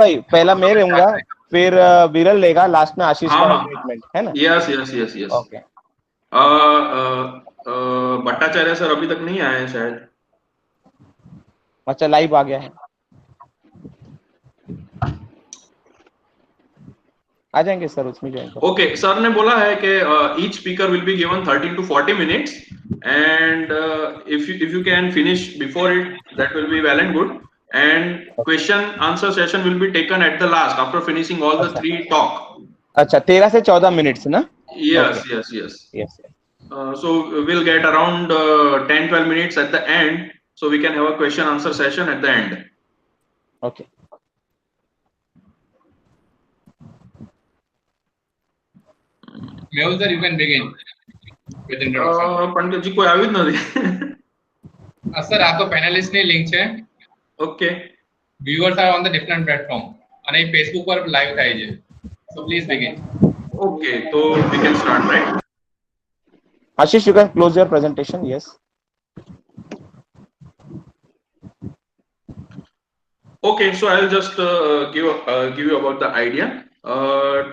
भाई पहला मैं रहूंगा, फिर विरल लेगा, लास्ट में आशीष का है ट्रीटमेंट, है ना? Yes yes yes yes. Okay. Bhattacharya sir अभी तक नहीं आए हैं शायद। अच्छा, लाइव आ गया है, आ जाएंगे सर, उसमें ज्वाइन करो। ओके, सर ने बोला है कि each speaker will be given 13 to 40 minutes, and if you can finish before it, that will be well and good. And question answer session will be taken at the last after finishing all the अच्छा three talk. अच्छा, 13 से 14 minute ना? Okay. Yes yes yes. Yes. So we'll get around 10-12 minutes at the end, so we can have a question answer session at the end. Okay. Mehul sir, you can begin with introduction. पंडित जी कोई આવ્યું જ નથી. Sir આ તો panellist ની link છે. Okay. Viewers are on the different platform અને એ Facebook પર લાઈવ થાય છે. So please begin. Okay, so we can start, right? Ashish, you can close your presentation. Yes. Okay, so I'll just give you about the idea.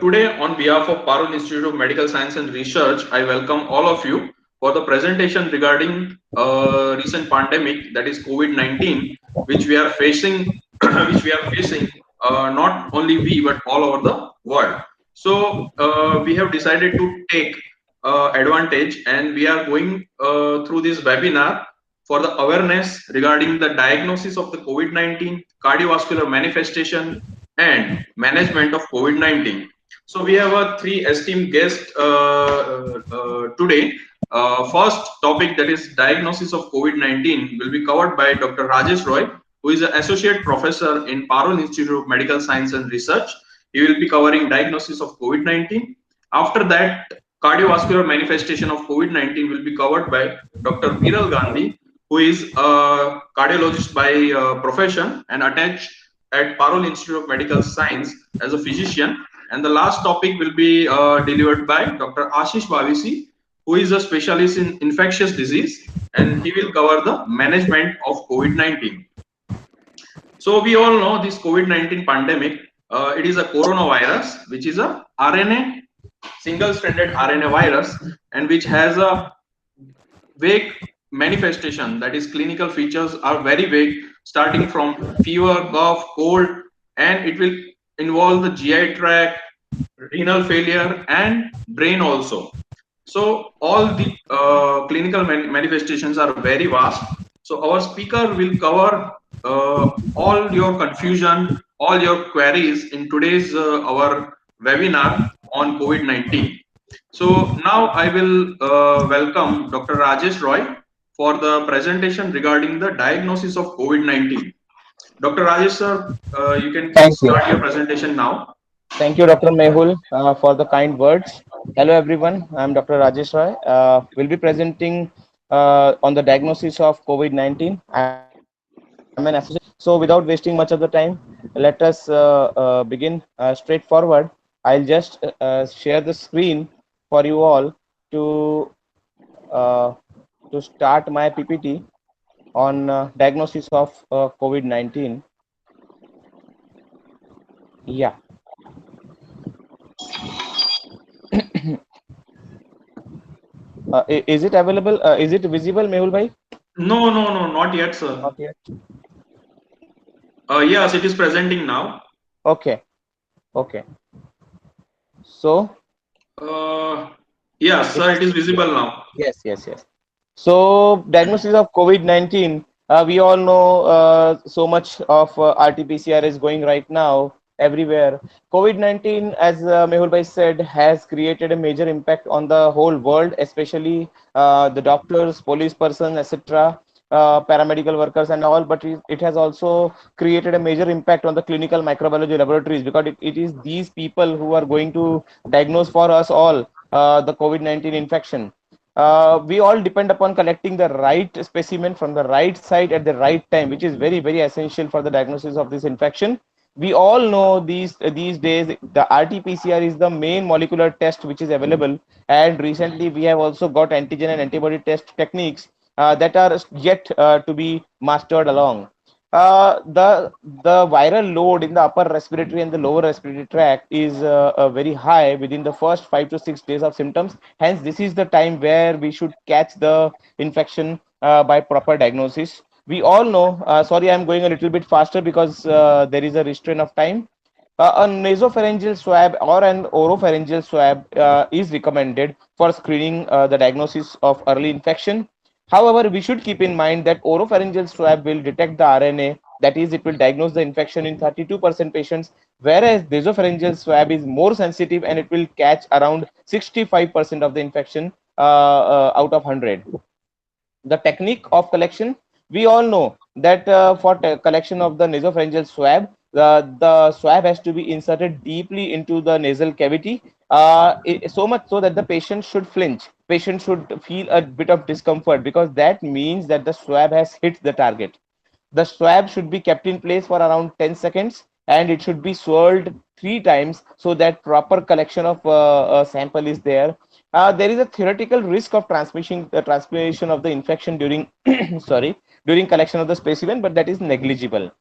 Today, on behalf of Parul Institute of Medical Science and Research, I welcome all of you for the presentation regarding recent pandemic, that is COVID-19, which we are facing, not only we but all over the world. So we have decided to take advantage, and we are going through this webinar for the awareness regarding the diagnosis of the COVID-19, cardiovascular manifestation, and management of COVID-19. So we have three esteemed guests today. First topic, that is diagnosis of COVID-19, will be covered by Dr. Rajesh Roy, who is an associate professor in Parul Institute of Medical Science and Research. He will be covering diagnosis of COVID-19. After that, cardiovascular manifestation of COVID-19 will be covered by Dr. Viral Gandhi, who is a cardiologist by profession and attached at Parul Institute of Medical Science as a physician. And the last topic will be delivered by Dr. Ashish Bhavisi, who is a specialist in infectious disease, and he will cover the management of COVID-19. So we all know this COVID-19 pandemic. It is a coronavirus, which is a RNA, single-stranded RNA virus, and which has a vague manifestation, that is clinical features are very vague, starting from fever, cough, cold, and it will involve the GI tract, renal failure, and brain also. So all the clinical manifestations are very vast. So our speaker will cover all your confusion, all your queries in today's our webinar on COVID-19. So now I will welcome Dr. Rajesh Roy for the presentation regarding the diagnosis of COVID-19. Dr. Rajesh sir, you can start your presentation now. Thank you, Dr. Mehul, for the kind words. Hello, everyone. I'm Dr. Rajesh Roy. We'll be presenting on the diagnosis of COVID-19. I'm an associate. So without wasting much of the time, let us begin straightforward. I'll just share the screen for you all to uh, start my PPT on diagnosis of COVID-19. Yeah. Is it available? Is it visible, Mehul bhai? No, not yet, sir. Not yet. Yes, it is presenting now. Okay. Okay. So. Yes, sir, it is visible now. Yes. So diagnosis of COVID-19. We all know so much of RT-PCR is going right now everywhere. COVID-19, as Mehul bhai said, has created a major impact on the whole world, especially the doctors, police person, etc., paramedical workers and all, but it has also created a major impact on the clinical microbiology laboratories, because it is these people who are going to diagnose for us all the COVID-19 infection. We all depend upon collecting the right specimen from the right site at the right time, which is very, very essential for the diagnosis of this infection. We all know these days the RT-PCR is the main molecular test which is available, and recently we have also got antigen and antibody test techniques that are yet to be mastered along. The viral load in the upper respiratory and the lower respiratory tract is very high within the first 5 to 6 days of symptoms. Hence, this is the time where we should catch the infection by proper diagnosis. We all know. Sorry, I'm going a little bit faster because there is a restraint of time. A nasopharyngeal swab or an oropharyngeal swab is recommended for screening the diagnosis of early infection. However, we should keep in mind that oropharyngeal swab will detect the RNA, that is, it will diagnose the infection in 32% patients, whereas nasopharyngeal swab is more sensitive and it will catch around 65% of the infection out of 100. The technique of collection, we all know that for collection of the nasopharyngeal swab, the swab has to be inserted deeply into the nasal cavity, so much so that the patient should flinch, patient should feel a bit of discomfort, because that means that the swab has hit the target. The swab should be kept in place for around 10 seconds and it should be swirled 3 times so that proper collection of a sample is there. There is a theoretical risk of transmission, the transmission of the infection during sorry, during collection of the specimen, but that is negligible.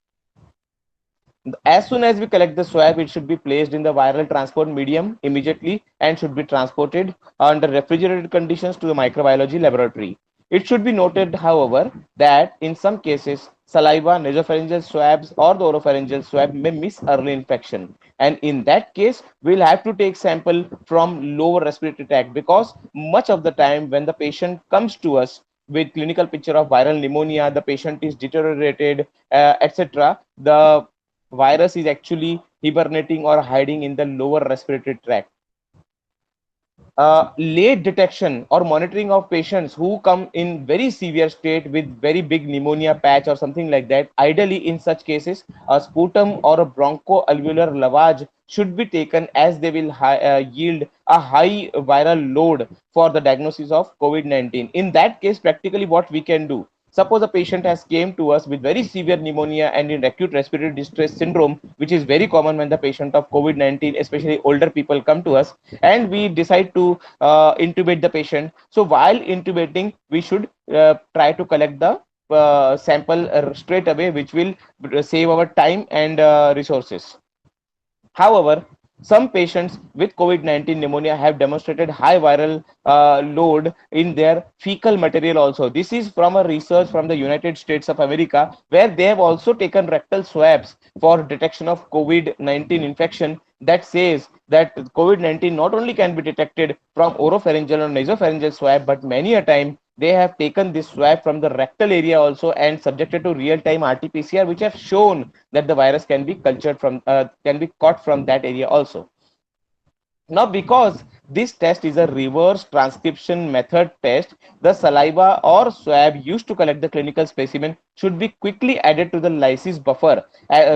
As soon as we collect the swab, it should be placed in the viral transport medium immediately and should be transported under refrigerated conditions to the microbiology laboratory. It should be noted, however, that in some cases, saliva, nasopharyngeal swabs, or the oropharyngeal swab may miss early infection. And in that case, we'll have to take sample from lower respiratory tract, because much of the time when the patient comes to us with clinical picture of viral pneumonia, the patient is deteriorated, etc. The virus is actually hibernating or hiding in the lower respiratory tract. Late detection or monitoring of patients who come in very severe state with very big pneumonia patch or something like that, ideally in such cases a sputum or a bronchoalveolar lavage should be taken, as they will yield a high viral load for the diagnosis of COVID-19. In that case, practically what we can do, suppose a patient has came to us with very severe pneumonia and in acute respiratory distress syndrome, which is very common when the patient of COVID-19, especially older people, come to us, and we decide to intubate the patient. So while intubating, we should try to collect the sample straight away, which will save our time and resources. However, some patients with COVID-19 pneumonia have demonstrated high viral load in their fecal material also. This is from a research from the United States of America, where they have also taken rectal swabs for detection of COVID-19 infection, that says that COVID-19 not only can be detected from oropharyngeal or nasopharyngeal swab, but many a time they have taken this swab from the rectal area also and subjected to real-time RT-PCR, which have shown that the virus can be cultured from, can be caught from that area also. Now, because this test is a reverse transcription method test, the saliva or swab used to collect the clinical specimen should be quickly added to the lysis buffer,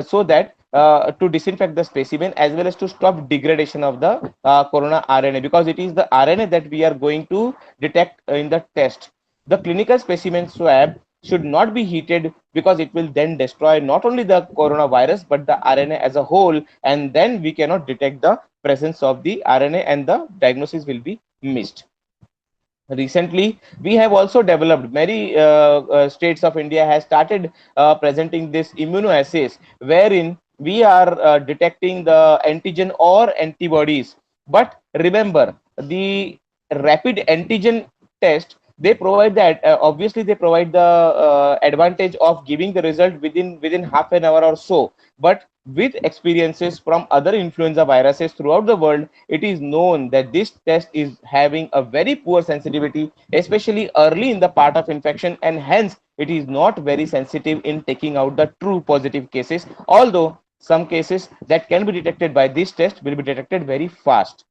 so that to disinfect the specimen as well as to stop degradation of the corona RNA, because it is the RNA that we are going to detect in the test. The clinical specimen swab should not be heated, because it will then destroy not only the coronavirus but the RNA as a whole, and then we cannot detect the presence of the RNA and the diagnosis will be missed. Recently, we have also developed, many states of India has started presenting this immunoassays, wherein we are detecting the antigen or antibodies. But remember, the rapid antigen test, they provide that, obviously they provide the advantage of giving the result within half an hour or so. But with experiences from other influenza viruses throughout the world, it is known that this test is having a very poor sensitivity, especially early in the part of infection, and hence it is not very sensitive in taking out the true positive cases, although some cases that can be detected by this test will be detected very fast.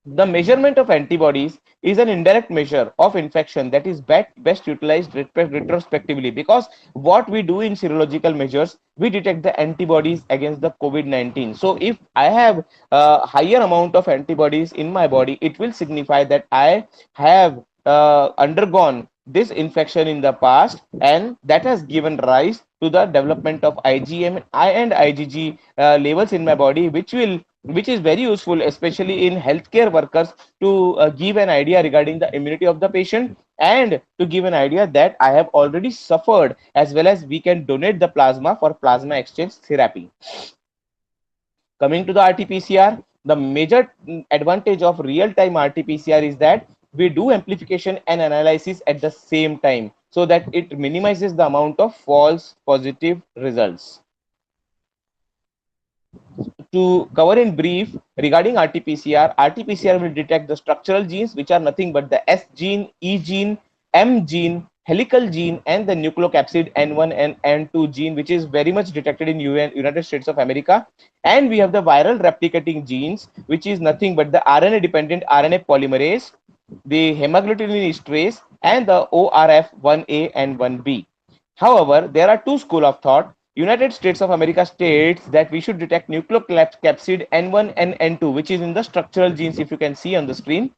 The measurement of antibodies is an indirect measure of infection that is best utilized retrospectively, because what we do in serological measures, we detect the antibodies against the COVID-19. So if I have a higher amount of antibodies in my body, it will signify that I have undergone this infection in the past, and that has given rise to the development of IgM and IgG levels in my body, which is very useful, especially in healthcare workers, to give an idea regarding the immunity of the patient. And to give an idea that I have already suffered, as well as we can donate the plasma for plasma exchange therapy. Coming to the RT-PCR, the major advantage of real-time RT-PCR is that we do amplification and analysis at the same time, so that it minimizes the amount of false positive results. To cover in brief regarding RT-PCR, RT-PCR will detect the structural genes, which are nothing but the S gene, E gene, M gene, helical gene, and the nucleocapsid N1 and N2 gene, which is very much detected in United States of America. And we have the viral replicating genes, which is nothing but the RNA-dependent RNA polymerase, the hemagglutinin esterase, and the ORF1A and 1B. However, there are two schools of thought. United States of America states that we should detect nucleocapsid N1 and N2, which is in the structural genes, if you can see on the screen.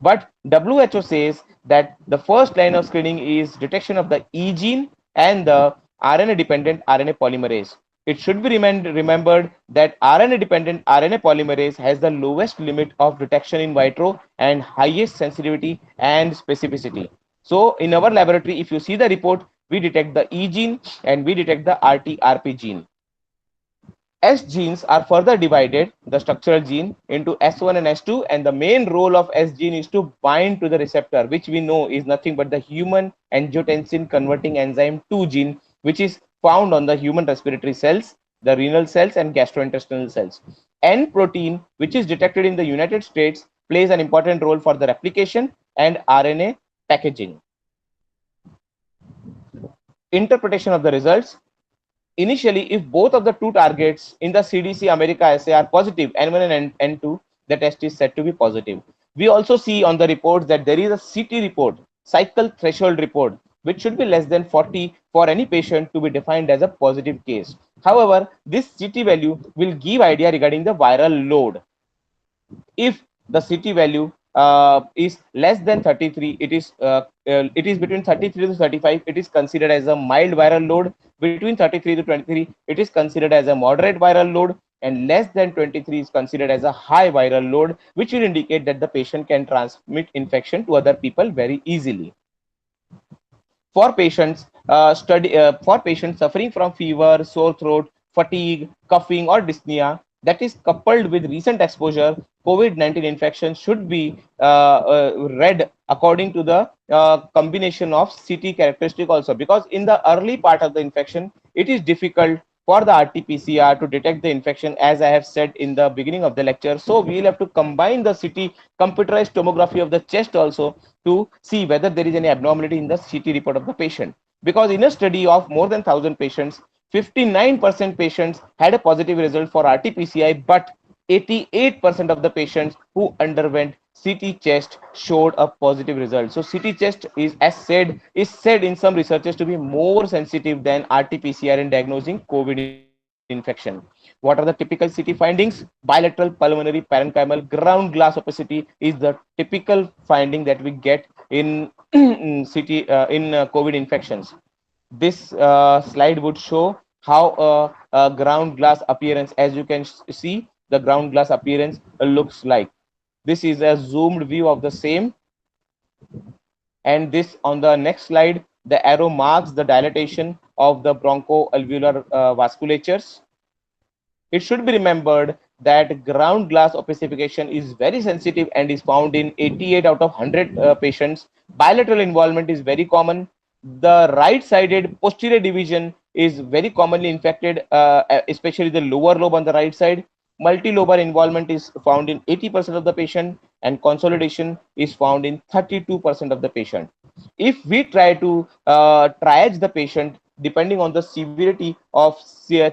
But WHO says that the first line of screening is detection of the E gene and the RNA dependent RNA polymerase. It should be remembered that RNA dependent RNA polymerase has the lowest limit of detection in vitro and highest sensitivity and specificity. So in our laboratory, if you see the report, we detect the E gene and we detect the RT-RP gene. S genes are further divided, the structural gene, into S1 and S2, and the main role of S gene is to bind to the receptor, which we know is nothing but the human angiotensin converting enzyme 2 gene, which is found on the human respiratory cells, the renal cells, and gastrointestinal cells. N protein, which is detected in the United States, plays an important role for the replication and RNA packaging. Interpretation of the results. Initially, if both of the two targets in the CDC America assay are positive, N1 and N2, the test is said to be positive. We also see on the reports that there is a CT report, cycle threshold report, which should be less than 40 for any patient to be defined as a positive case. However, this CT value will give idea regarding the viral load. If the CT value is less than 33, it is between 33 to 35, it is considered as a mild viral load. Between 33 to 23, it is considered as a moderate viral load, and less than 23 is considered as a high viral load, which will indicate that the patient can transmit infection to other people very easily. For patients suffering from fever, sore throat, fatigue, coughing, or dyspnea that is coupled with recent exposure, COVID-19 infection should be read according to the combination of CT characteristic also, because in the early part of the infection, it is difficult for the RT-PCR to detect the infection, as I have said in the beginning of the lecture. So we will have to combine the CT computerized tomography of the chest also to see whether there is any abnormality in the CT report of the patient. Because in a study of more than 1,000 patients, 59% patients had a positive result for RT-PCR, but 88% of the patients who underwent CT chest showed a positive result. So CT chest is said in some researches to be more sensitive than RT-PCR in diagnosing COVID infection. What are the typical CT findings? Bilateral pulmonary parenchymal ground glass opacity is the typical finding that we get in in COVID infections. This slide would show how a ground glass appearance, as you can see, the ground glass appearance looks like. This is a zoomed view of the same, and this on the next slide, the arrow marks the dilatation of the bronchoalveolar vasculatures. It should be remembered that ground glass opacification is very sensitive and is found in 88 out of 100 patients. Bilateral involvement is very common. The right-sided posterior division is very commonly infected, especially the lower lobe on the right side. Multilobar involvement is found in 80% of the patient, and consolidation is found in 32% of the patient. If we try to triage the patient depending on the severity of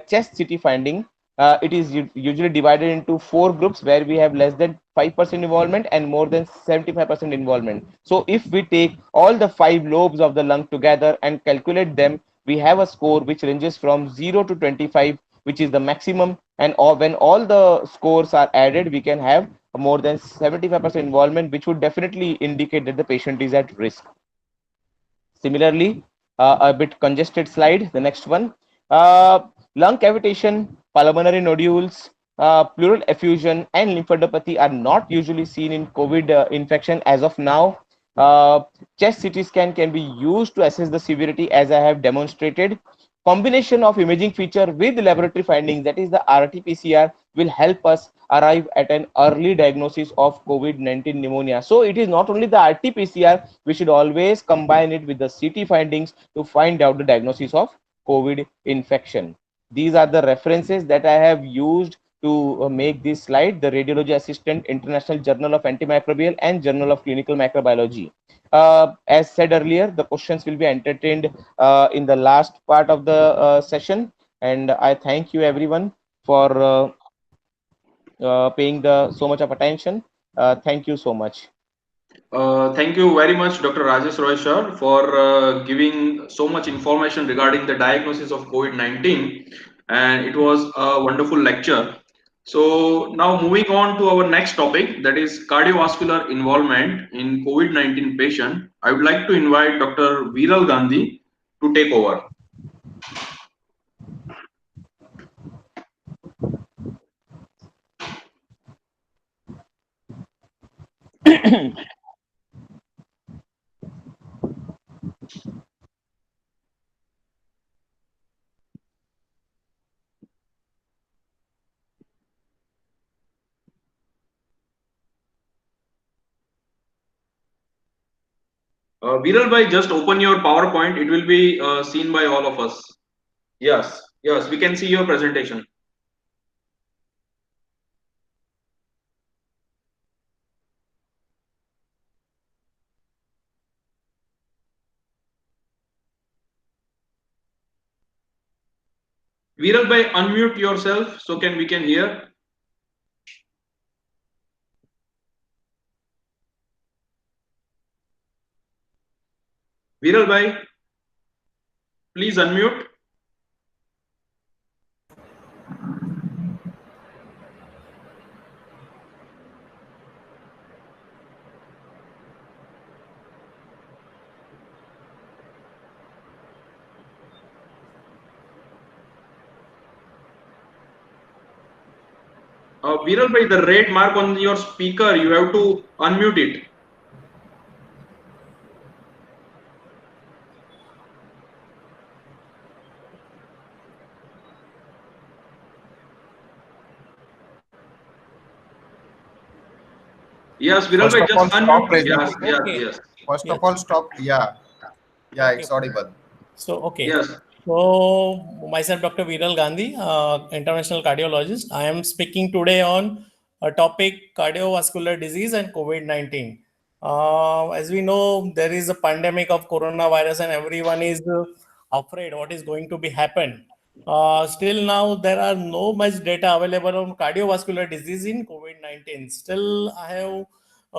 chest CT finding, it is usually divided into four groups where we have less than 5% involvement and more than 75% involvement. So if we take all the five lobes of the lung together and calculate them, we have a score which ranges from 0 to 25, which is the maximum. And when all the scores are added, we can have more than 75% involvement, which would definitely indicate that the patient is at risk. Similarly, a bit congested slide, the next one. Lung cavitation, pulmonary nodules, pleural effusion, and lymphadenopathy are not usually seen in COVID infection as of now. Uh, Chest CT scan can be used to assess the severity, as I have demonstrated. Combination of imaging feature with laboratory findings, that is the RT-PCR, will help us arrive at an early diagnosis of COVID-19 pneumonia. So it is not only the RT-PCR, we should always combine it with the CT findings to find out the diagnosis of COVID infection. These are the references that I have used to make this slide: the Radiology Assistant, International Journal of Antimicrobial, and Journal of Clinical Microbiology. As said earlier, the questions will be entertained in the last part of the session, and I thank you everyone for paying the so much of attention. Thank you so much. Thank you very much, Dr. Rajesh Roy sir, for giving so much information regarding the diagnosis of COVID-19, and it was a wonderful lecture. So now moving on to our next topic, that is cardiovascular involvement in COVID-19 patient. I would like to invite Dr. Viral Gandhi to take over. Viral bhai, just open your PowerPoint. It will be seen by all of us. Yes, yes, we can see your presentation. Viral bhai, unmute yourself so can we can hear. Viral bhai, please unmute. Viral bhai, the red mark on your speaker, you have to unmute it. Yes, Viral First bhai, of all, just stop unmute. raising Yes, the yes, hand. Okay. yes, First of Yes. all, stop. Yeah, yeah, Okay. it's audible. So, okay. yes. So, myself, Dr. Viral Gandhi, international cardiologist. I am speaking today on a topic cardiovascular disease and COVID 19. As we know, there is a pandemic of coronavirus, and everyone is afraid what is going to be happen. Still now, there are no much data available on cardiovascular disease in COVID 19. Still, I have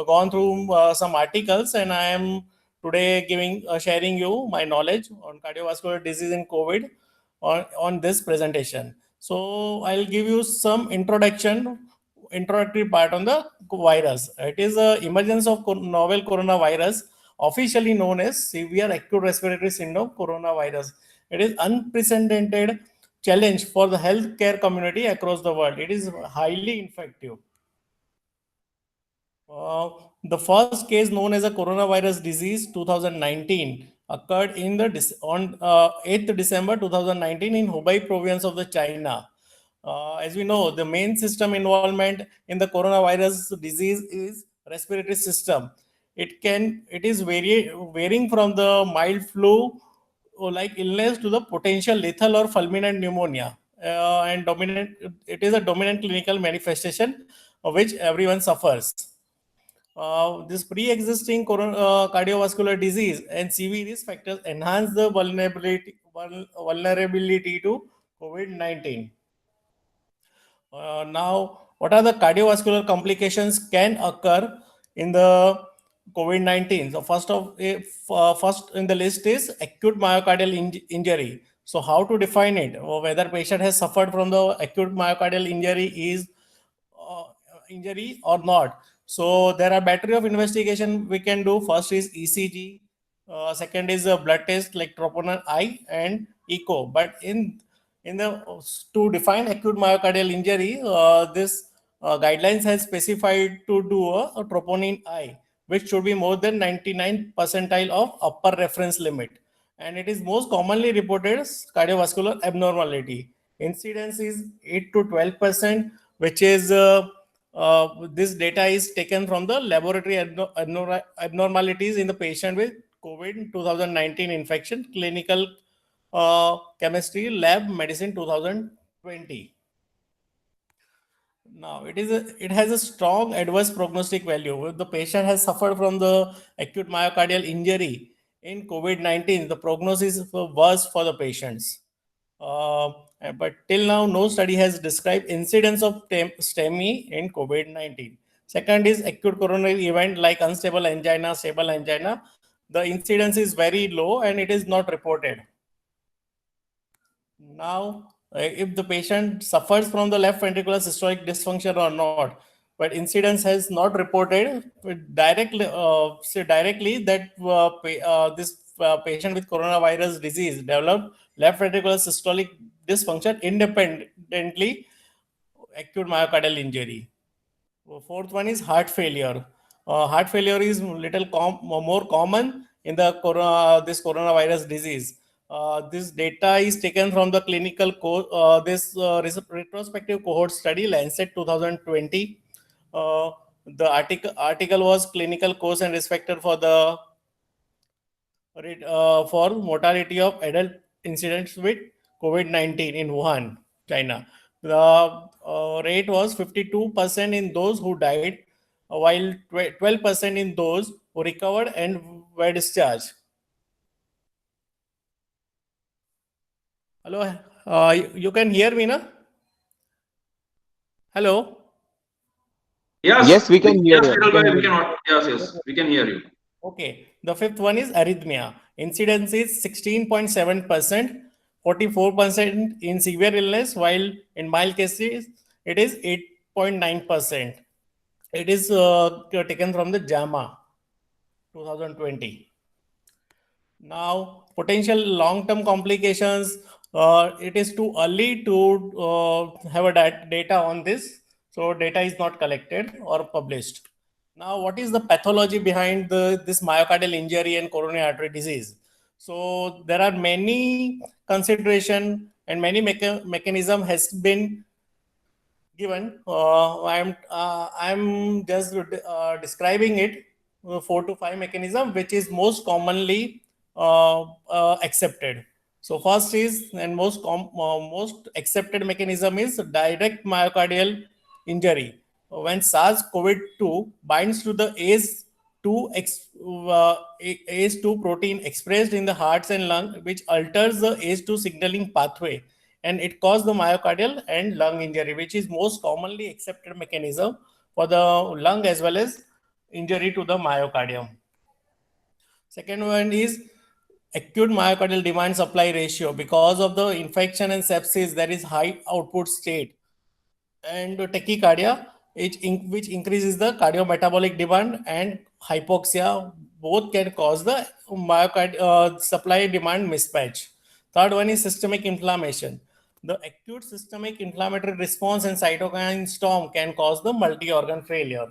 gone through some articles, and I am today giving sharing you my knowledge on cardiovascular disease in COVID on this presentation. So I'll give you some introductory part on the virus. It is a emergence of novel coronavirus, officially known as severe acute respiratory syndrome coronavirus. It is unprecedented challenge for the healthcare community across the world. It is highly infective. The first case, known as a coronavirus disease 2019, occurred on 8th December 2019 in Hubei province of the China. As we know, the main system involvement in the coronavirus disease is respiratory system. It is varying from the mild flu or like illness to the potential lethal or fulminant pneumonia. And dominant, it is a dominant clinical manifestation of which everyone suffers. This pre-existing cardiovascular disease and CV risk factors enhance the vulnerability to COVID-19. Now, what are the cardiovascular complications can occur in the COVID-19? So first in the list is acute myocardial injury. So how to define it? Or whether patient has suffered from the acute myocardial uh, injury or not. So there are battery of investigation we can do. First is ECG. Second is a blood test like troponin I and echo. But in the to define acute myocardial injury, this guidelines has specified to do a troponin I. which should be more than 99 percentile of upper reference limit. And it is most commonly reported as cardiovascular abnormality. Incidence is 8 to 12%, which is this data is taken from the laboratory abnormalities in the patient with COVID 2019 infection, clinical chemistry lab medicine 2020. Now, it has a strong adverse prognostic value. If the patient has suffered from the acute myocardial injury in COVID-19, the prognosis is worse for the patients. Uh, but till now, no study has described incidence of STEMI in COVID-19. Second is acute coronary event like unstable angina, stable angina. The incidence is very low and it is not reported. Now, if the patient suffers from the left ventricular systolic dysfunction or not, but incidence has not reported directly, say directly that this patient with coronavirus disease developed left ventricular systolic dysfunction independently acute myocardial injury. Fourth one is heart failure. Heart failure is little more common in the this coronavirus disease. This data is taken from the clinical this retrospective cohort study, Lancet 2020. The article was clinical cause and risk factor for the for mortality of adult incidents with COVID-19 in Wuhan, China. The rate was 52% in those who died, while 12% in those who recovered and were discharged. Hello, you can hear me, na? Hello. Yes, Yes, we can hear yes, you. We little can boy, hear we you. can. Yes, we can hear you. Okay. The fifth one is arrhythmia. Incidence is 16.7%, 44% in severe illness, while in mild cases it is 8.9%. It is taken from the JAMA 2020. Now, potential long-term complications. It is too early to have a data on this. So data is not collected or published. Now, what is the pathology behind this myocardial injury and coronary artery disease? So there are many consideration and many mechanism has been given. I'm just describing it 4 to 5 mechanism which is most commonly accepted. So first is and most accepted mechanism is direct myocardial injury. When SARS-CoV-2 binds to the ACE2 protein expressed in the hearts and lung, which alters the ACE2 signaling pathway, and it caused the myocardial and lung injury, which is most commonly accepted mechanism for the lung as well as injury to the myocardium. Second one is acute myocardial demand supply ratio. Because of the infection and sepsis, there is high output state and tachycardia, which increases the cardiometabolic demand, and hypoxia. Both can cause the supply demand mismatch. Third one is systemic inflammation. The acute systemic inflammatory response and cytokine storm can cause the multi-organ failure.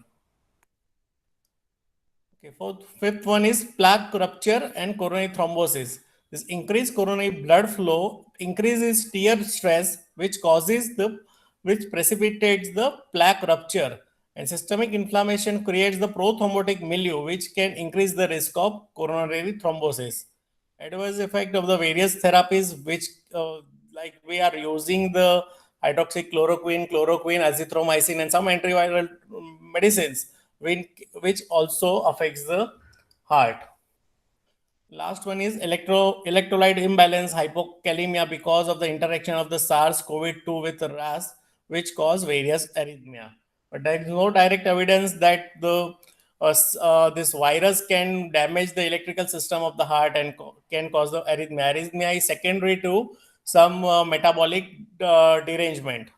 Okay, fifth one is plaque rupture and coronary thrombosis. This increased coronary blood flow increases tear stress, which precipitates the plaque rupture. And systemic inflammation creates the prothrombotic milieu, which can increase the risk of coronary thrombosis. Adverse effect of the various therapies, which like we are using the hydroxychloroquine, azithromycin, and some antiviral medicines, which also affects the heart. Last one is electrolyte imbalance, hypokalemia, because of the interaction of the SARS-CoV-2 with RAS, which cause various arrhythmia. But there is no direct evidence that this virus can damage the electrical system of the heart and can cause the arrhythmia. Arrhythmia is secondary to some metabolic derangement.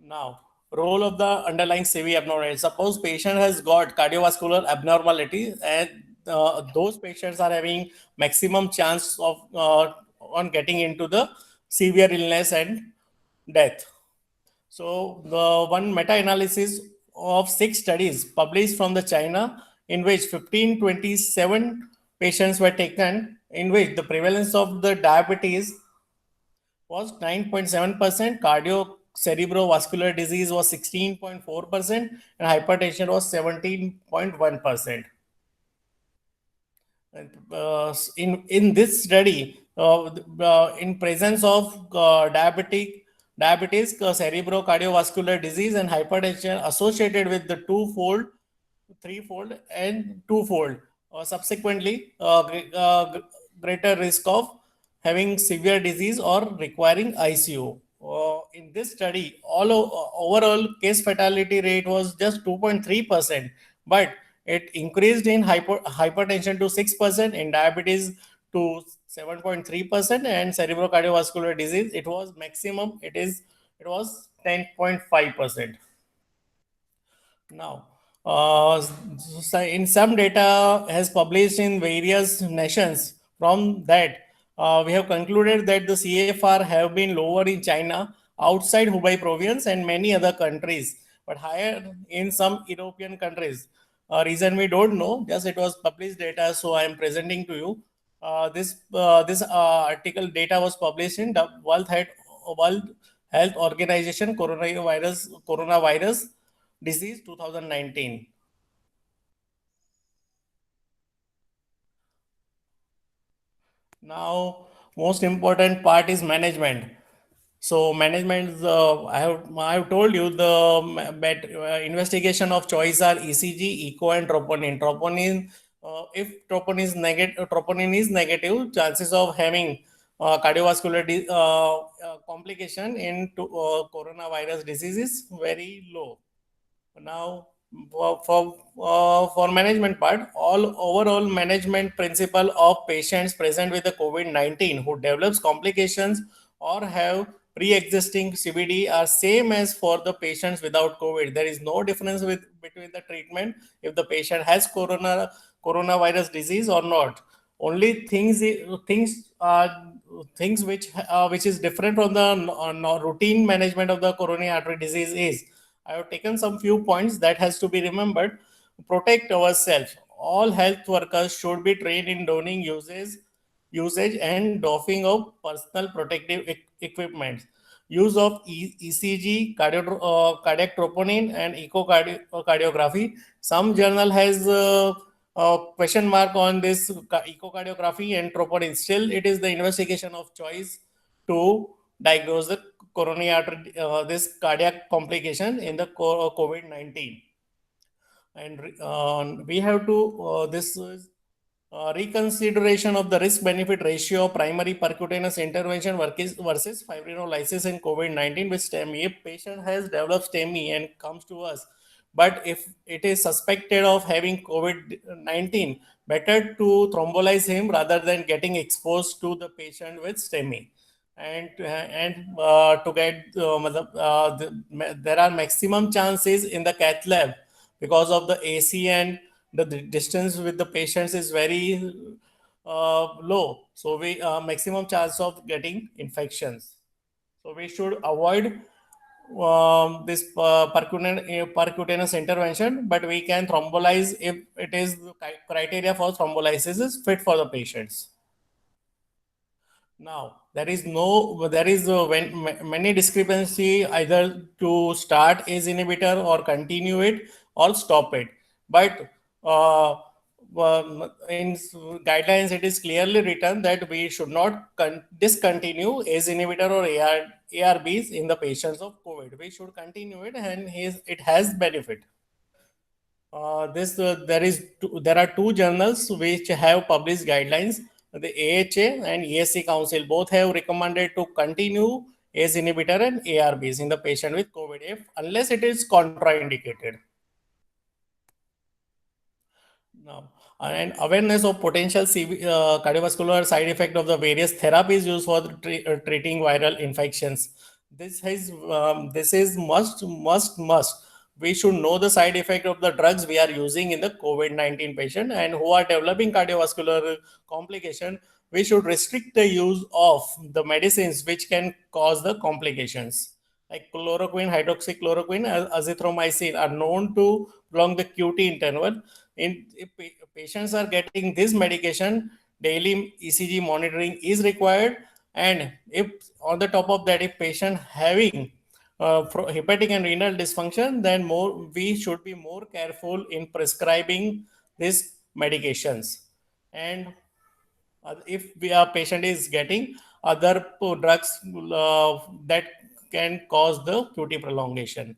Now, role of the underlying CV abnormality. Suppose patient has got cardiovascular abnormality, and those patients are having maximum chance of on getting into the severe illness and death. So the one meta-analysis of six studies published from the China, in which 1527 patients were taken, in which the prevalence of the diabetes was 9.7%, cardio cerebrovascular disease was 16.4%, and hypertension was 17.1%. In this study, in presence of diabetes, cerebrocardiovascular disease, and hypertension associated with the twofold, threefold, and twofold, subsequently, greater risk of having severe disease or requiring ICU. In this study, overall case fatality rate was just 2.3%, but it increased in hypertension to 6%, in diabetes to 7.3%, and cerebrocardiovascular disease it was maximum. It was 10.5%. Now, in some data has published in various nations, from that we have concluded that the CFR have been lower in China, outside Hubei province, and many other countries, but higher in some European countries. Reason we don't know, just it was published data, so I am presenting to you. This article data was published in the World Health Organization coronavirus disease 2019. Now, most important part is management. So management, I have told you the investigation of choice are ECG, echo, and troponin. If troponin is negative, chances of having cardiovascular complication in coronavirus disease is very low. Now, for management part, all overall management principle of patients present with the COVID-19 who develops complications or have pre-existing CVD are same as for the patients without COVID. There is no difference between the treatment if the patient has coronavirus disease or not. Only things which is different from the routine management of the coronary artery disease is, I have taken some few points that has to be remembered. Protect ourselves. All health workers should be trained in donning usage and doffing of personal protective equipment. Use of ECG, cardiac troponin, and echocardiography. Some journal has question mark on this echocardiography and troponin. Still, it is the investigation of choice to diagnose the coronary artery, this cardiac complication in the COVID-19. And we have to, this is reconsideration of the risk benefit ratio of primary percutaneous intervention versus fibrinolysis in COVID-19 with STEMI. If patient has developed STEMI and comes to us, but if it is suspected of having COVID-19, better to thrombolize him rather than getting exposed to the patient with STEMI. And to get there are maximum chances in the cath lab because of the AC, and the distance with the patients is very low, so we maximum chance of getting infections. So we should avoid this percutaneous intervention, but we can thrombolize if it is criteria for thrombolysis is fit for the patients. Now, there is many discrepancy either to start ACE inhibitor or continue it or stop it. But in guidelines, it is clearly written that we should not discontinue ACE inhibitor or ARBs in the patients of COVID. We should continue it, and it has benefit. There are two journals which have published guidelines. The AHA and ESC Council both have recommended to continue ACE inhibitor and ARBs in the patient with COVID, unless it is contraindicated. Now, and awareness of potential cardiovascular side effect of the various therapies used for treating viral infections. This is must. We should know the side effect of the drugs we are using in the COVID-19 patient, and who are developing cardiovascular complication. We should restrict the use of the medicines which can cause the complications. like chloroquine, hydroxychloroquine, azithromycin are known to prolong the QT interval. If patients are getting this medication, daily ECG monitoring is required. And if on the top of that, if patient having hepatic and renal dysfunction, then we should be more careful in prescribing these medications. And if a patient is getting other drugs that can cause the QT prolongation.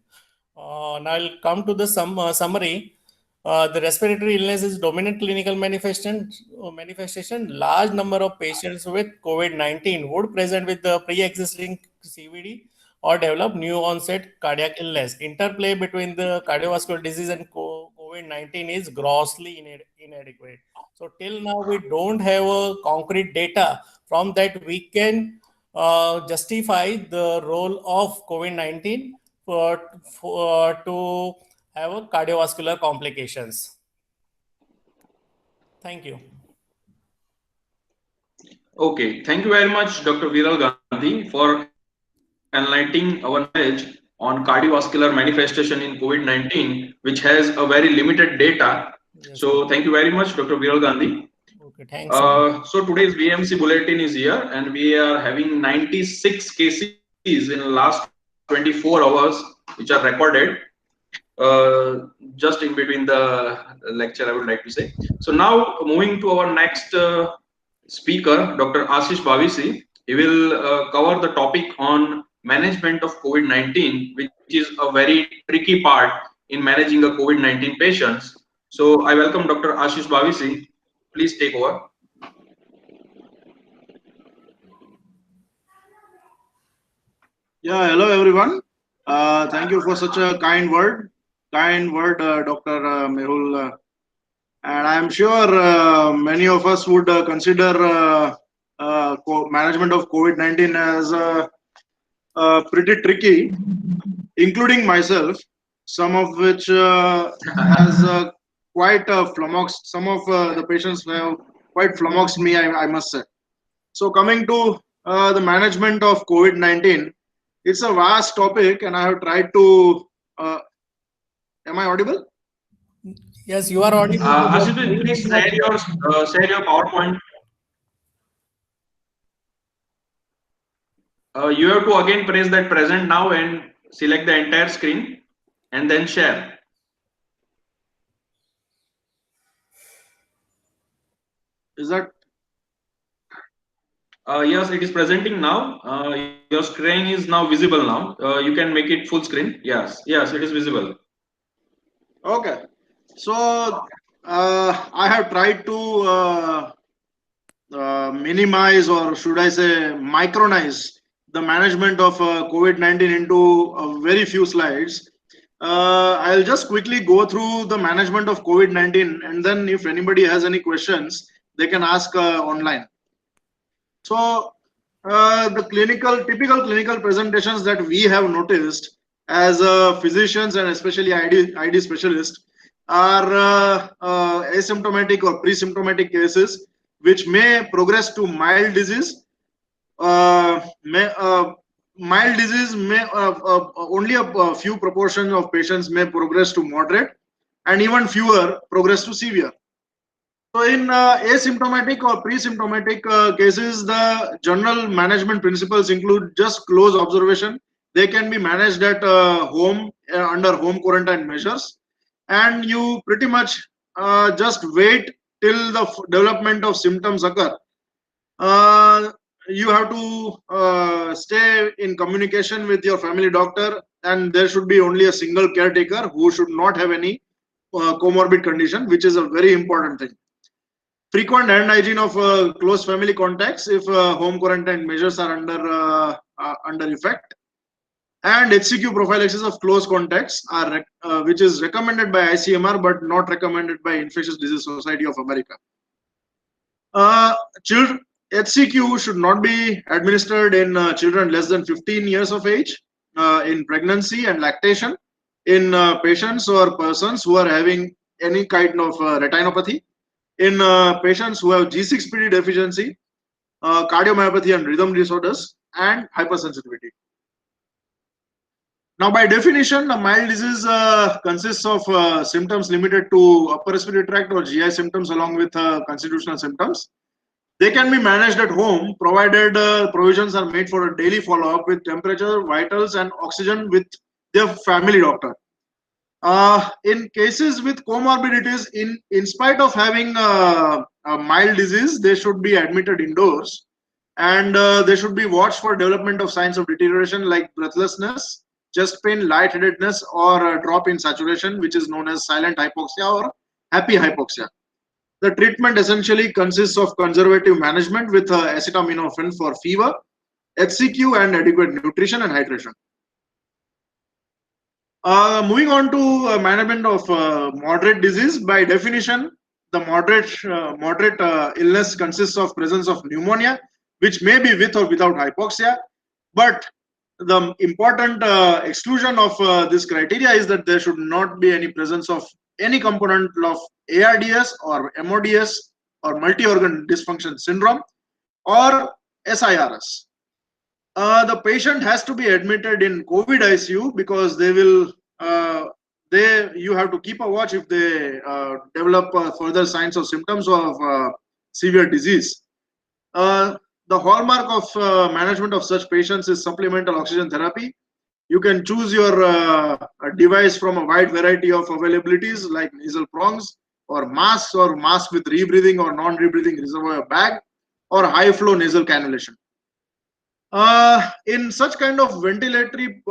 Now I'll come to the summary. The respiratory illness is dominant clinical manifestation. Large number of patients with COVID-19 would present with the pre-existing CVD or develop new onset cardiac illness. Interplay between the cardiovascular disease and COVID-19 is grossly inadequate. So till now, we don't have a concrete data from that we can justify the role of COVID-19 to have a cardiovascular complications. Thank you. Okay, thank you very much, Dr. Viral Gandhi, for enlightening our knowledge on cardiovascular manifestation in COVID-19, which has a very limited data. So, Yes, thank you very much, Dr. Viral Gandhi. okay, thanks so much. So today's VMC bulletin is here, and we are having 96 cases in the last 24 hours, which are recorded. Just in between the lecture, I would like to say. So now moving to our next speaker, Dr. Ashish Bhavisi. He will cover the topic on management of COVID-19, which is a very tricky part in managing a COVID-19 patients. So I welcome Dr. Ashish Bhavisi. Please take over. Yeah, hello everyone. Thank you for such a kind word, Dr. Mehul. And I'm sure many of us would consider management of COVID-19 as pretty tricky, including myself. Some of which has quite flummoxed. Some of the patients have quite flummoxed me, I must say. So coming to the management of COVID-19. It's a vast topic, and I have tried to. Am I audible? Yes, you are audible. Ashish, please share your PowerPoint. You have to again press that present now and select the entire screen, and then share. Is that? Yes, it is presenting now. Your screen is now visible now. You can make it full screen. Yes, it is visible. Okay. So I have tried to minimize, or should I say, micronize the management of COVID-19 into very few slides. I'll just quickly go through the management of COVID-19, and then if anybody has any questions, they can ask online. So the typical clinical presentations that we have noticed as physicians and especially ID specialists are asymptomatic or pre-symptomatic cases which may progress to mild disease. Mild disease may only a few proportion of patients may progress to moderate, and even fewer progress to severe. So in asymptomatic or pre-symptomatic cases, the general management principles include just close observation. They can be managed at home under home quarantine measures, and you pretty much just wait till the development of symptoms occur. You have to stay in communication with your family doctor, and there should be only a single caretaker who should not have any comorbid condition, which is a very important thing. Frequent hand hygiene of close family contacts if home quarantine measures are under effect, and HCQ prophylaxis of close contacts are which is recommended by ICMR but not recommended by Infectious Disease Society of America. HCQ should not be administered in children less than 15 years of age, in pregnancy and lactation, in patients or persons who are having any kind of retinopathy, in patients who have G6PD deficiency, cardiomyopathy and rhythm disorders, and hypersensitivity. Now, by definition, a mild disease consists of symptoms limited to upper respiratory tract or GI symptoms along with constitutional symptoms. They can be managed at home provided provisions are made for a daily follow-up with temperature, vitals, and oxygen with their family doctor. In cases with comorbidities, in spite of having a mild disease, they should be admitted indoors, and they should be watched for development of signs of deterioration like breathlessness, chest pain, lightheadedness, or a drop in saturation, which is known as silent hypoxia or happy hypoxia. The treatment essentially consists of conservative management with acetaminophen for fever, HCQ, and adequate nutrition and hydration. Moving on to management of moderate disease. By definition, the moderate illness consists of presence of pneumonia, which may be with or without hypoxia. But the important exclusion of this criteria is that there should not be any presence of any component of ARDS or MODS or multi-organ dysfunction syndrome or SIRS. The patient has to be admitted in COVID ICU because they will you have to keep a watch if they develop further signs or symptoms of severe disease. The hallmark of management of such patients is supplemental oxygen therapy. You can choose your device from a wide variety of availabilities like nasal prongs or masks with rebreathing or non-rebreathing reservoir bag or high flow nasal cannulation. In such kind of ventilatory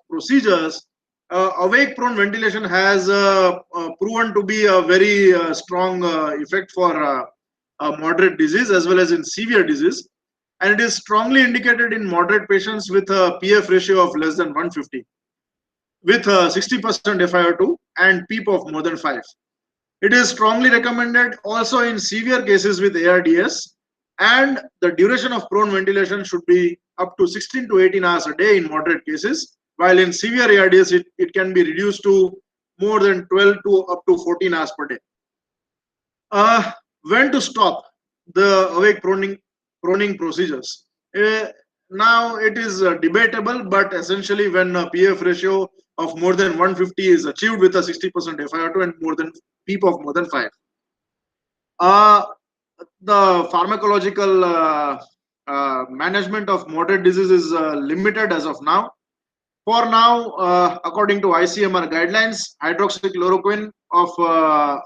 procedures, awake prone ventilation has proven to be a very strong effect for moderate disease as well as in severe disease, and it is strongly indicated in moderate patients with a PF ratio of less than 150 with 60% FiO2 and PEEP of more than 5. It is strongly recommended also in severe cases with ARDS, and the duration of prone ventilation should be up to 16 to 18 hours a day in moderate cases, while in severe ARDS it can be reduced to more than 12 to up to 14 hours per day. When to stop the awake proning procedures? Now it is debatable, but essentially when a PF ratio of more than 150 is achieved with a 60% FiO2 and more than PEEP of more than 5. The pharmacological management of moderate disease is limited as of now. For now, according to ICMR guidelines, hydroxychloroquine of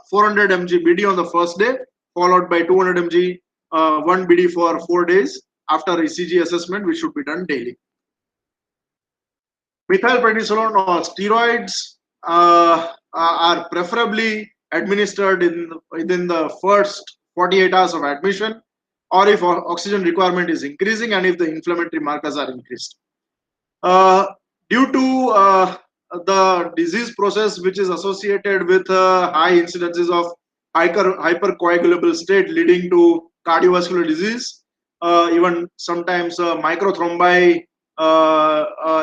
400 mg BD on the first day, followed by 200 mg 1 BD for 4 days after ECG assessment, which should be done daily. Methylprednisolone or steroids are preferably administered within the first 48 hours of admission, or if oxygen requirement is increasing and if the inflammatory markers are increased. Due to the disease process which is associated with high incidences of hypercoagulable state leading to cardiovascular disease, even sometimes microthrombi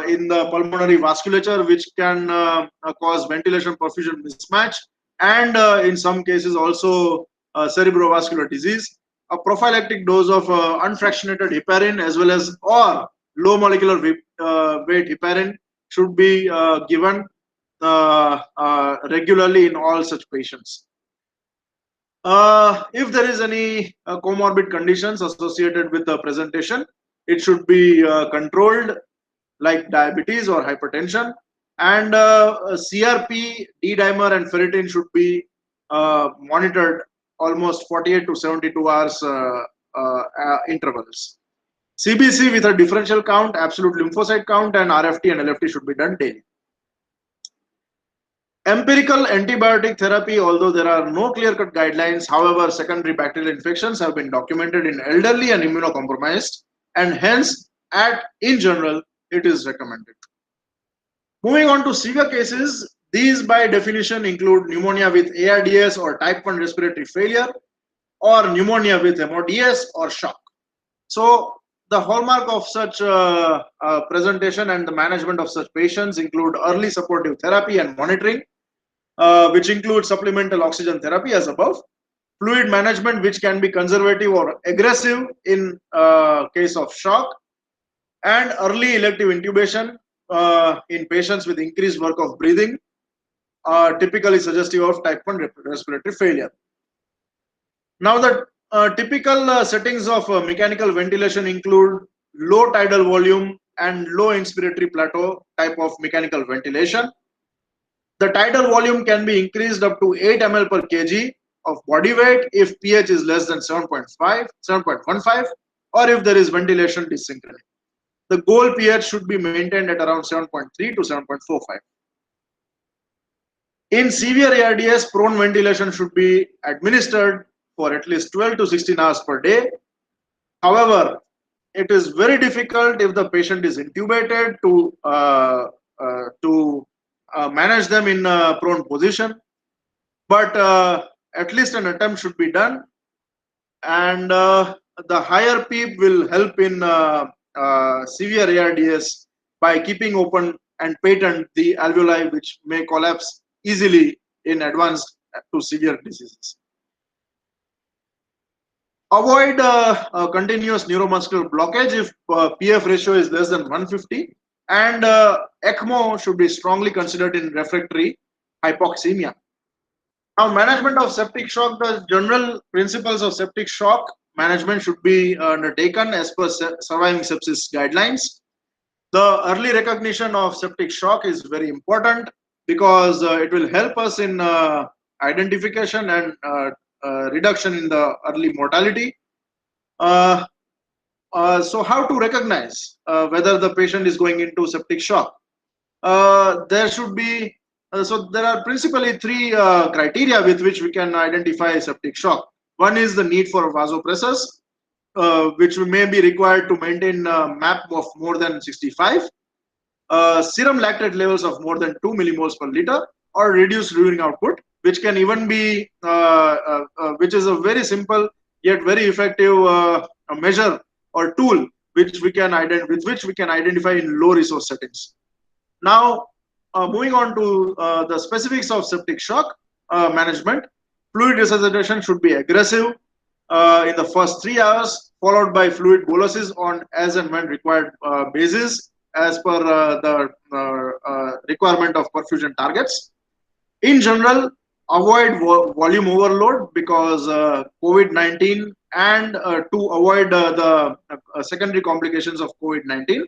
in the pulmonary vasculature, which can cause ventilation perfusion mismatch, and in some cases also cerebrovascular disease. A prophylactic dose of unfractionated heparin as well as or low molecular weight heparin should be given regularly in all such patients. If there is any comorbid conditions associated with the presentation, it should be controlled, like diabetes or hypertension, and CRP, D-dimer, and ferritin should be monitored almost 48 to 72 hours intervals. CBC with a differential count, absolute lymphocyte count, and RFT and LFT should be done daily. Empirical antibiotic therapy, although there are no clear-cut guidelines, however, secondary bacterial infections have been documented in elderly and immunocompromised, and hence, in general, it is recommended. Moving on to severe cases, these by definition include pneumonia with ARDS or type 1 respiratory failure, or pneumonia with MODS or shock. So, the hallmark of such presentation and the management of such patients include early supportive therapy and monitoring, which includes supplemental oxygen therapy as above, fluid management, which can be conservative or aggressive in case of shock, and early elective intubation in patients with increased work of breathing, typically suggestive of type 1 respiratory failure. Now, the typical settings of mechanical ventilation include low tidal volume and low inspiratory plateau type of mechanical ventilation. The tidal volume can be increased up to 8 ml per kg of body weight if pH is less than 7.15, or if there is ventilation dysynchrony. The goal pH should be maintained at around 7.3 to 7.45. In severe ARDS, prone ventilation should be administered for at least 12 to 16 hours per day. However, it is very difficult if the patient is intubated to manage them in a prone position, but at least an attempt should be done, and the higher PEEP will help in severe ARDS by keeping open and patent the alveoli, which may collapse easily in advanced to severe diseases. Avoid continuous neuromuscular blockage if PF ratio is less than 150, and ECMO should be strongly considered in refractory hypoxemia. Now, management of septic shock, the general principles of septic shock management should be undertaken as per surviving sepsis guidelines. The early recognition of septic shock is very important because it will help us in identification and reduction in the early mortality. So how to recognize whether the patient is going into septic shock? There should be, so there are principally three criteria with which we can identify septic shock. One is the need for vasopressors, which may be required to maintain a MAP of more than 65, serum lactate levels of more than 2 millimoles per liter, or reduced urine output, which can even be, which is a very simple yet very effective measure or tool which we can with which we can identify in low resource settings. Now, moving on to the specifics of septic shock management, fluid resuscitation should be aggressive in the first 3 hours, followed by fluid boluses on as and when required basis as per the requirement of perfusion targets. In general, avoid volume overload because COVID-19 and to avoid the secondary complications of COVID-19.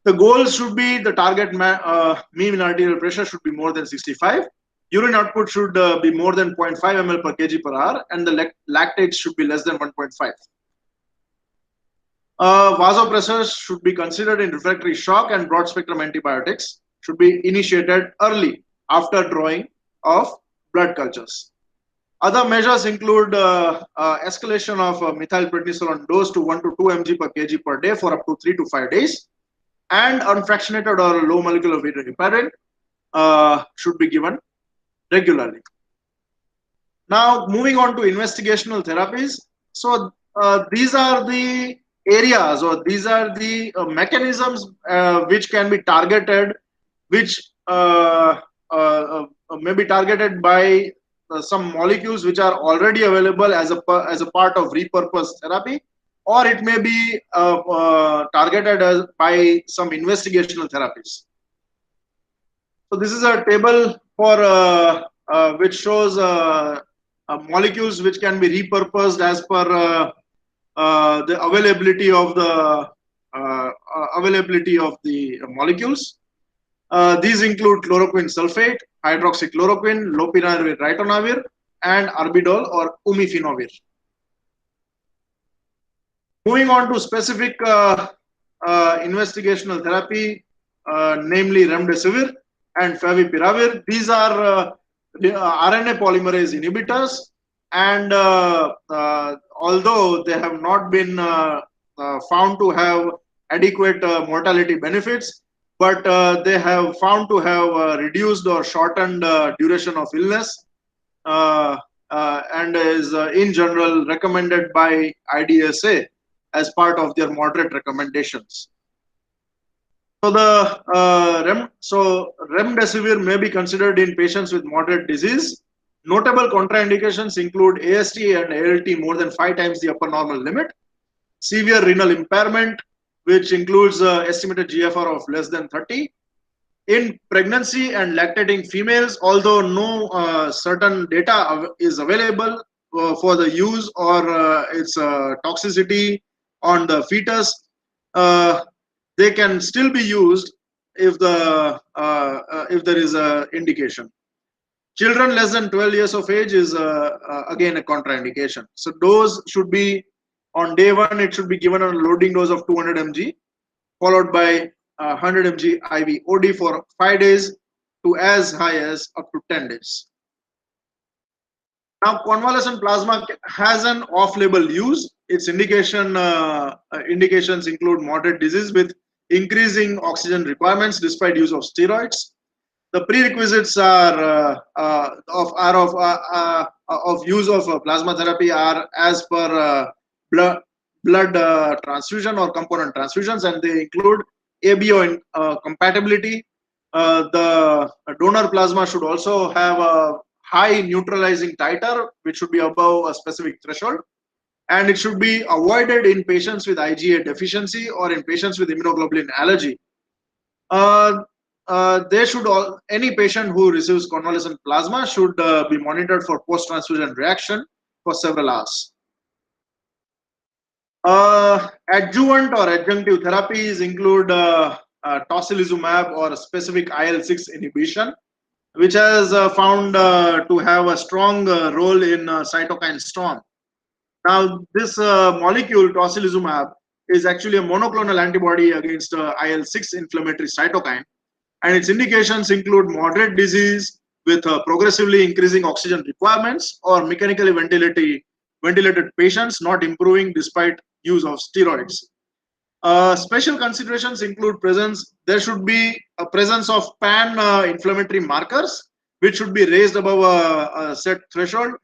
The goal should be the target mean arterial pressure should be more than 65. Urine output should be more than 0.5 ml per kg per hour, and the lactates should be less than 1.5. Vasopressors should be considered in refractory shock, and broad spectrum antibiotics should be initiated early after drawing of blood cultures. Other measures include escalation of methylprednisolone dose to 1 to 2 mg per kg per day for up to 3 to 5 days, and unfractionated or low molecular weight heparin should be given regularly. Now, moving on to investigational therapies. So these are the areas, or these are the mechanisms which can be targeted, which may be targeted by some molecules which are already available as a part of repurposed therapy, or it may be targeted by some investigational therapies. So this is a table for which shows molecules which can be repurposed as per the availability of the molecules. These include chloroquine sulfate, hydroxychloroquine, lopinavir ritonavir, and arbidol or umifinovir. Moving on to specific investigational therapy, namely remdesivir and favipiravir. These are RNA polymerase inhibitors, and although they have not been found to have adequate mortality benefits, but they have found to have reduced or shortened duration of illness, and is in general recommended by IDSA as part of their moderate recommendations. So the remdesivir may be considered in patients with moderate disease. Notable contraindications include AST and ALT more than 5 times the upper normal limit, severe renal impairment, which includes estimated GFR of less than 30. In pregnancy and lactating females, although no certain data is available for the use or its toxicity on the fetus, they can still be used if there is a indication. Children less than 12 years of age is again a contraindication. So dose should be on day one. It should be given on a loading dose of 200 mg, followed by 100 mg IV OD for 5 days to as high as up to 10 days. Now, convalescent plasma has an off-label use. Its indications include moderate disease with increasing oxygen requirements despite use of steroids. The prerequisites are of use of plasma therapy are as per blood transfusion or component transfusions, and they include ABO compatibility. The donor plasma should also have a high neutralizing titer, which should be above a specific threshold, and it should be avoided in patients with IgA deficiency or in patients with immunoglobulin allergy. Any patient who receives convalescent plasma should be monitored for post-transfusion reaction for several hours. Adjuvant or adjunctive therapies include tocilizumab or specific IL-6 inhibition, which has found to have a strong role in cytokine storm. Now, this molecule, tocilizumab, is actually a monoclonal antibody against IL-6 inflammatory cytokine, and its indications include moderate disease with progressively increasing oxygen requirements or mechanically ventilated patients not improving despite use of steroids. Special considerations include there should be a presence of pan-inflammatory markers, which should be raised above a set threshold.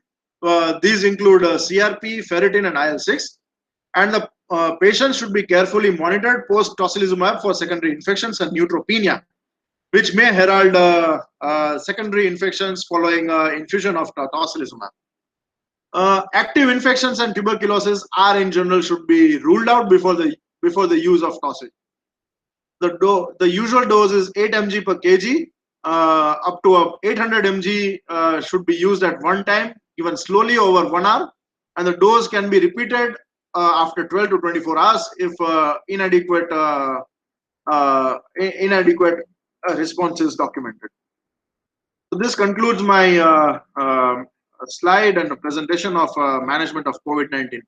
These include CRP, ferritin, and IL-6. And the patient should be carefully monitored post-tocilizumab for secondary infections and neutropenia, which may herald secondary infections following infusion of tocilizumab. Active infections and tuberculosis are in general should be ruled out before the use of tocilizumab. The usual dose is 8 mg per kg. Up to 800 mg should be used at one time, given slowly over 1 hour, and the dose can be repeated after 12 to 24 hours if inadequate response is documented. So this concludes my slide and presentation of management of COVID-19.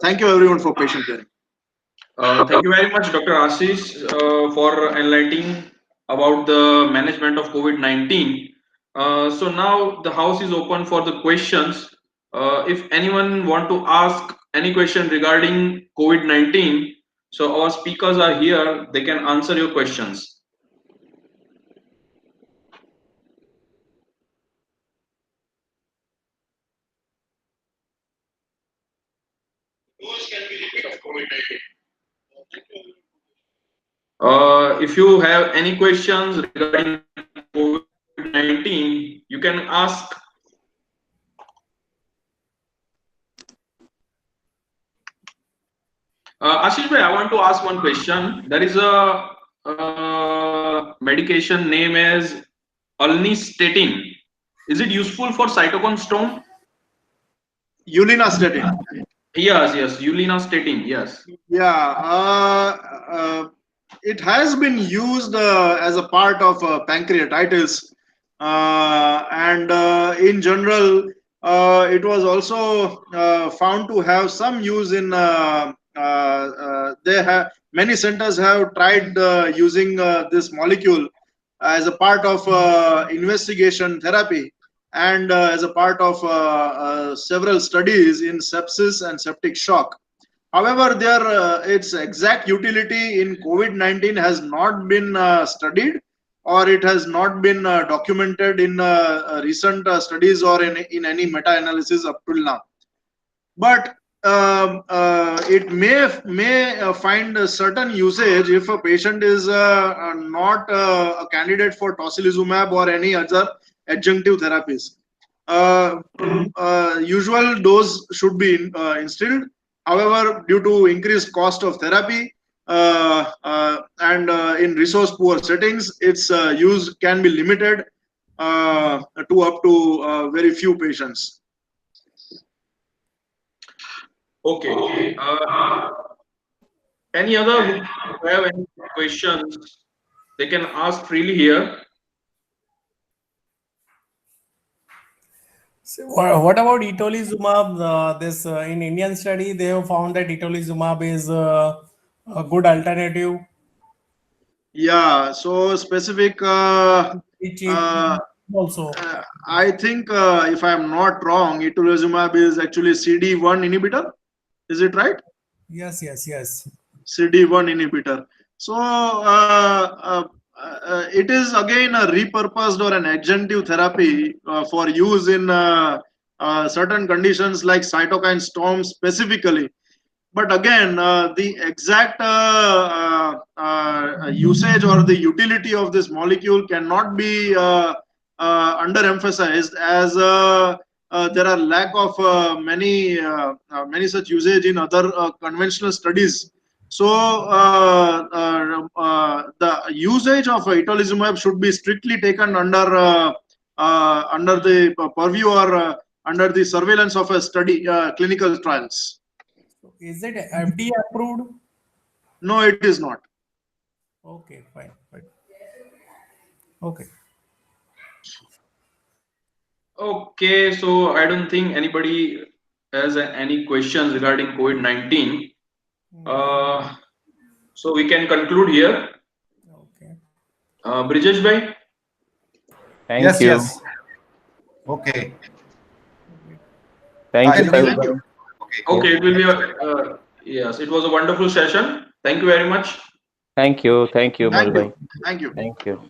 Thank you everyone for patient hearing. Thank you very much, Dr. Ashish, for enlightening about the management of COVID-19. So now the house is open for the questions. If anyone want to ask any question regarding COVID-19, so our speakers are here, they can answer your questions. If you have any questions regarding COVID-19, you can ask. Ashish bhai, I want to ask one question. There is a medication name as ulnistatin. Is it useful for cytokine storm? Ulinastatin. Yes, ulinastatin. Yes. Yeah, it has been used as a part of pancreatitis, and in general, it was also found to have some use in. Many centers have tried using this molecule as a part of investigation therapy and as a part of several studies in sepsis and septic shock. However, its exact utility in COVID-19 has not been studied, or it has not been documented in recent studies or in any meta-analysis up till now. But it may find a certain usage if a patient is not a candidate for tocilizumab or any other adjunctive therapies. Usual dose should be instilled. However, due to increased cost of therapy, and in resource poor settings, its use can be limited to up to very few patients. Okay. Any other who have any questions, they can ask freely here. So what about itolizumab? This in Indian study, they have found that itolizumab is a good alternative. Yeah, so specific. Which Uh, also. I think, if I am not wrong, itolizumab is actually CD1 inhibitor. Is it right? Yes, yes, yes. CD1 inhibitor. So it is again a repurposed or an adjunctive therapy for use in certain conditions like cytokine storm specifically. But again, the exact usage or the utility of this molecule cannot be underemphasized, as there are lack of many such usage in other conventional studies. So the usage of itolizumab should be strictly taken under the purview or under the surveillance of a study clinical trials. So is it FDA approved? No, it is not. Okay, fine, fine. Okay. Okay, so I don't think anybody has any questions regarding COVID-19. So we can conclude here. Okay. Brijesh bhai? Thank Yes, you. yes. Okay. Thank you, It will. Thank you. Okay. Okay, it will be yes, it was a wonderful session. Thank you very much. Thank you, Thank Madhu you. bhai. Thank you. Thank you.